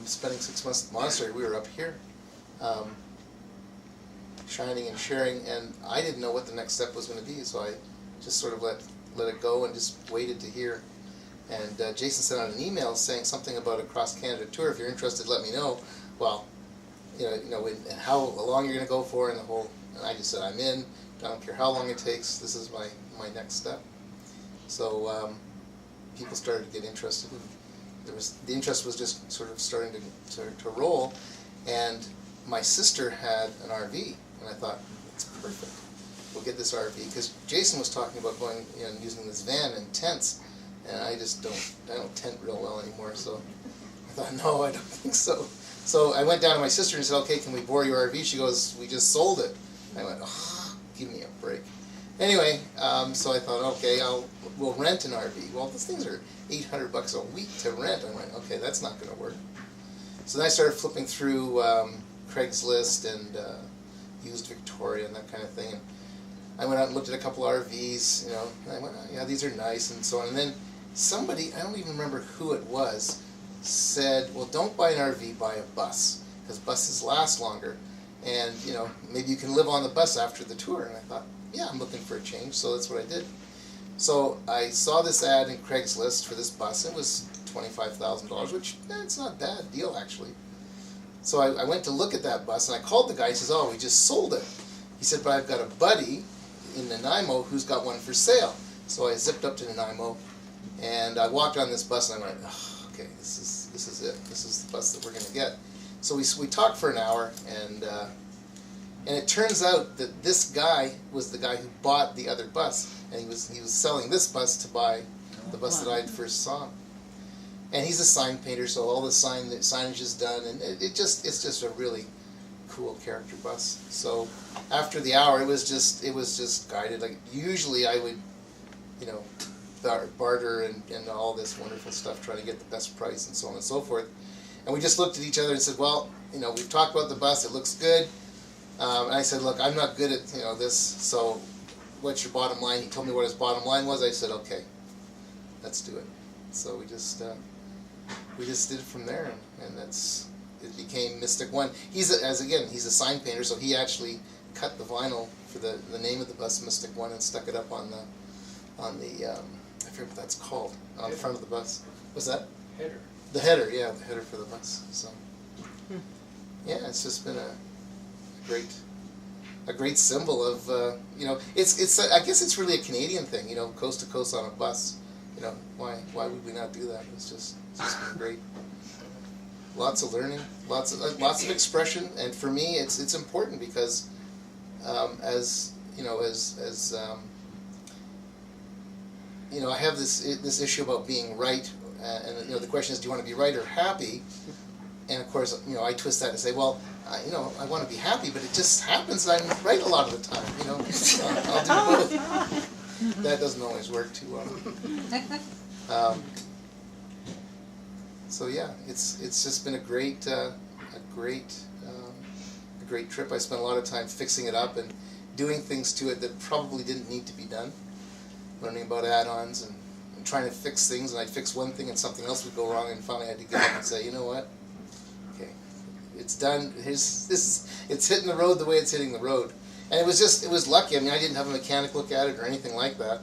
spending 6 months at the monastery, we were up here, shining and sharing, and I didn't know what the next step was going to be, so I just sort of let it go and just waited to hear. And Jason sent out an email saying something about a cross-Canada tour. If you're interested, let me know. Well, and how long you're going to go for, and the whole. And I just said, I'm in. I don't care how long it takes. This is my next step. So people started to get interested. And the interest was just sort of starting to roll. And my sister had an RV, and I thought, it's perfect. We'll get this RV, because Jason was talking about going and using this van and tents, and I don't tent real well anymore. So I thought, no, I don't think so. So I went down to my sister and said, okay, can we borrow your RV? She goes, we just sold it. I went, oh, give me a break. Anyway, so I thought, okay, we'll rent an RV. Well, these things are $800 a week to rent. I went, okay, that's not going to work. So then I started flipping through Craigslist and used Victoria and that kind of thing. And I went out and looked at a couple RVs, and I went, oh, yeah, these are nice and so on. And then somebody, I don't even remember who it was, said, well, don't buy an RV, buy a bus, because buses last longer. And, maybe you can live on the bus after the tour. And I thought, yeah, I'm looking for a change, so that's what I did. So I saw this ad in Craigslist for this bus. It was $25,000, which, it's not a bad deal, actually. So I went to look at that bus, and I called the guy. He says, oh, we just sold it. He said, but I've got a buddy in Nanaimo who's got one for sale. So I zipped up to Nanaimo, and I walked on this bus, and I went, oh, okay, this is it. This is the bus that we're going to get. So we talked for an hour, and it turns out that this guy was the guy who bought the other bus, and he was selling this bus to buy the bus that I first saw. And he's a sign painter, so all the signage is done, and it's just a really cool character bus. So after the hour, it was just guided. Like usually I would, barter and all this wonderful stuff, trying to get the best price and so on and so forth. And we just looked at each other and said, well, we've talked about the bus, it looks good. And I said, look, I'm not good at this, so what's your bottom line? He told me what his bottom line was. I said, okay, let's do it. So we just did it from there, and it became Mystic One. He's a sign painter, so he actually cut the vinyl for the name of the bus, Mystic One, and stuck it up on the I forget what that's called, on the front of the bus. What's that? Header. The header, yeah, the header for the bus. So yeah, it's just been a great symbol of it's I guess it's really a Canadian thing, coast to coast on a bus. Why would we not do that? It's just been great. Lots of learning, lots of expression, and for me, it's important because I have this issue about being right, and the question is, do you want to be right or happy? And of course, I twist that to say, well, I want to be happy, but it just happens that I'm right a lot of the time. I'll do both. That doesn't always work too well. So yeah, it's just been a great trip. I spent a lot of time fixing it up and doing things to it that probably didn't need to be done. Learning about add-ons and trying to fix things, and I'd fix one thing and something else would go wrong, and finally I had to get up and say, you know what? Okay, it's done. It's hitting the road the way it's hitting the road. And it was lucky. I mean, I didn't have a mechanic look at it or anything like that.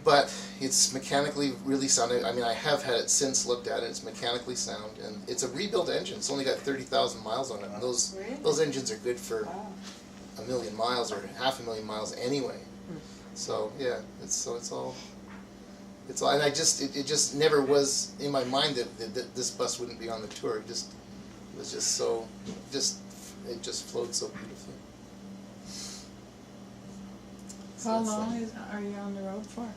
But it's mechanically really sound. I mean, I have had it since looked at it. It's mechanically sound, and it's a rebuilt engine. It's only got 30,000 miles on it. And those engines are good for 1 million miles or 500,000 miles anyway. So yeah, it's all, and it just never was in my mind that this bus wouldn't be on the tour. It just flowed so beautifully. How long are you on the road for?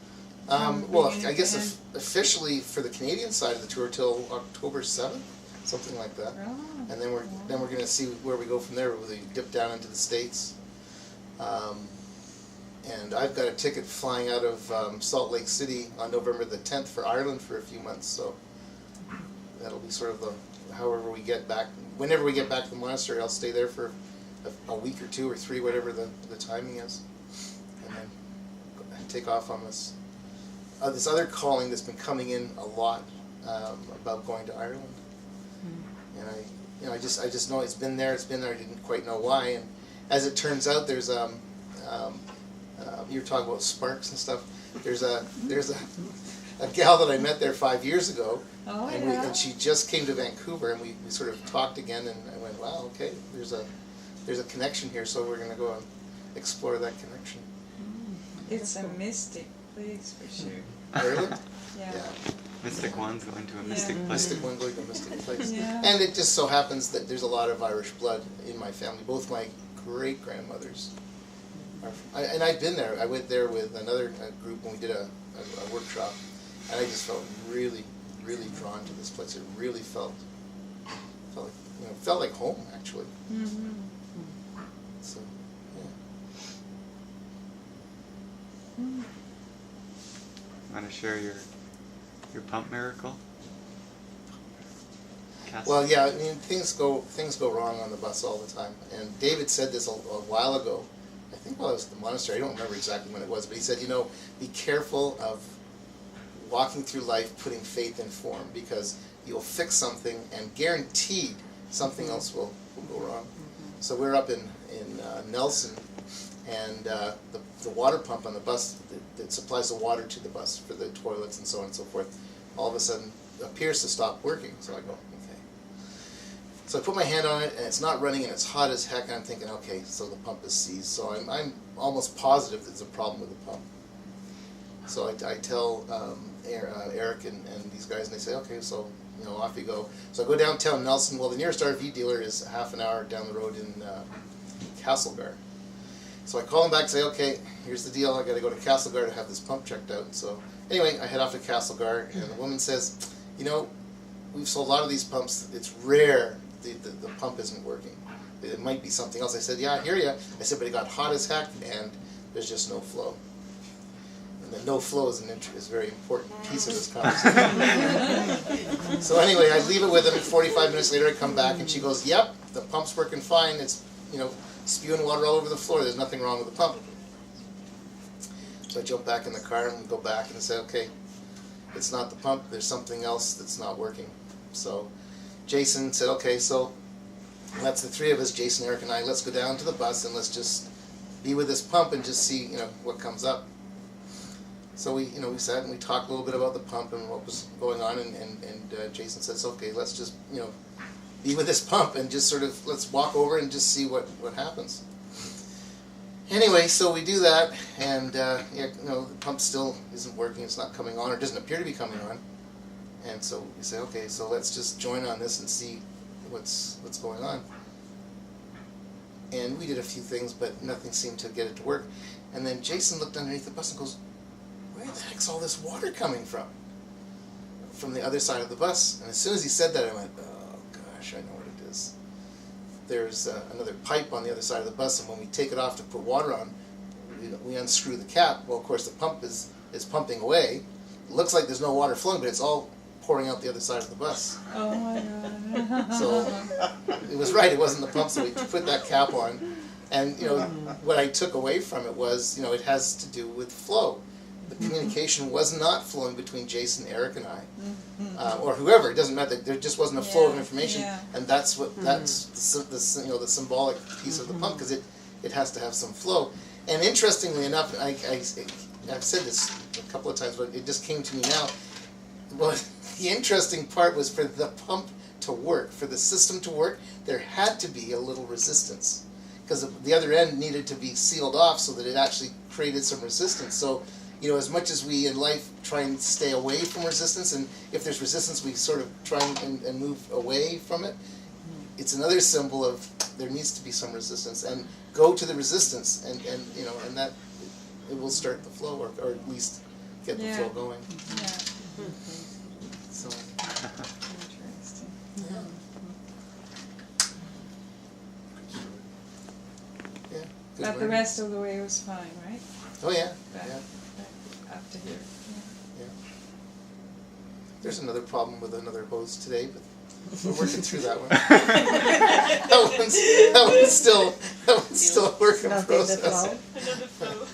Well, I guess officially for the Canadian side of the tour till October 7th, something like that. Oh, and then we're going to see where we go from there. Whether we dip down into the States. And I've got a ticket flying out of Salt Lake City on November the 10th for Ireland for a few months. So that'll be sort of however we get back. Whenever we get back to the monastery, I'll stay there for a week or 2 or 3, whatever the timing is, and then take off on this other calling that's been coming in a lot about going to Ireland. And I just know it's been there. I didn't quite know why. And as it turns out, there's you're talking about sparks and stuff. There's a gal that I met there 5 years ago, and she just came to Vancouver, and we sort of talked again, and I went, wow, okay, there's a connection here, so we're going to go and explore that connection. It's a mystic place for sure. Really? Yeah. Mystic one's going to a mystic place. Mystic one going to a mystic place. Yeah. And it just so happens that there's a lot of Irish blood in my family. Both my great-grandmothers are from, and I've been there. I went there with another group when we did a workshop, and I just felt really, really drawn to this place. It really felt like home, actually. Mm-hmm. So, yeah. Mm. Want to share your pump miracle? Well, yeah, I mean, things go wrong on the bus all the time. And David said this a while ago, I think while I was at the monastery, I don't remember exactly when it was, but he said, be careful of walking through life putting faith in form, because you'll fix something and guaranteed something else will go wrong. So we're up in Nelson, and the water pump on the bus that supplies the water to the bus for the toilets and so on and so forth, all of a sudden appears to stop working. So I go, okay. So I put my hand on it, and it's not running, and it's hot as heck, and I'm thinking, okay, so the pump is seized. So I'm almost positive there's a problem with the pump. So I tell Erik and these guys, and they say, okay, so off you go. So I go downtown Nelson. Well, the nearest RV dealer is half an hour down the road in Castlegar. So I call him back and say, okay, here's the deal. I got to go to Castlegar to have this pump checked out. So anyway, I head off to Castlegar, and the woman says, we've sold a lot of these pumps. It's rare the pump isn't working. It might be something else. I said, yeah, I hear you. I said, but it got hot as heck, and there's just no flow. And the no flow is a very important piece of this conversation. So anyway, I leave it with him. 45 minutes later, I come back, and she goes, yep, the pump's working fine. It's, spewing water all over the floor. There's nothing wrong with the pump. So I jump back in the car and go back and say, okay, it's not the pump. There's something else that's not working. So Jason said, okay, so that's the three of us, Jason, Erik, and I. Let's go down to the bus and let's just be with this pump and just see, what comes up. So we sat and we talked a little bit about the pump and what was going on, and Jason says, okay, let's just, be with this pump and just sort of, let's walk over and just see what happens. Anyway, so we do that, and the pump still isn't working. It's not coming on, or doesn't appear to be coming on. And so we say, okay, so let's just join on this and see what's going on. And we did a few things, but nothing seemed to get it to work. And then Jason looked underneath the bus and goes, where the heck's all this water coming from? From the other side of the bus. And as soon as he said that, I went, oh gosh, I know what it is. There's another pipe on the other side of the bus, and when we take it off to put water on, we unscrew the cap. Well, of course, the pump is pumping away. It looks like there's no water flowing, but it's all pouring out the other side of the bus. Oh my God. So it was right, it wasn't the pump, so we put that cap on. And what I took away from it was, it has to do with flow. The communication was not flowing between Jason, Erik, and I, or whoever. It doesn't matter. There just wasn't a flow of information, and that's the symbolic piece of the pump, because it has to have some flow. And interestingly enough, I've said this a couple of times, but it just came to me now. Well, the interesting part was for the pump to work, for the system to work, there had to be a little resistance, because the other end needed to be sealed off so that it actually created some resistance. So, as much as we in life try and stay away from resistance, and if there's resistance, we sort of try and move away from it, it's another symbol of there needs to be some resistance, and go to the resistance, and that it will start the flow, or at least get the flow going. Yeah. So. Interesting. Yeah. Yeah. Good But the learning. rest of the way was fine, right? Oh yeah. Back, Yeah. back up to here. Yeah. There's another problem with another hose today, but we're working through that one. that one's still a work in process. Another flow.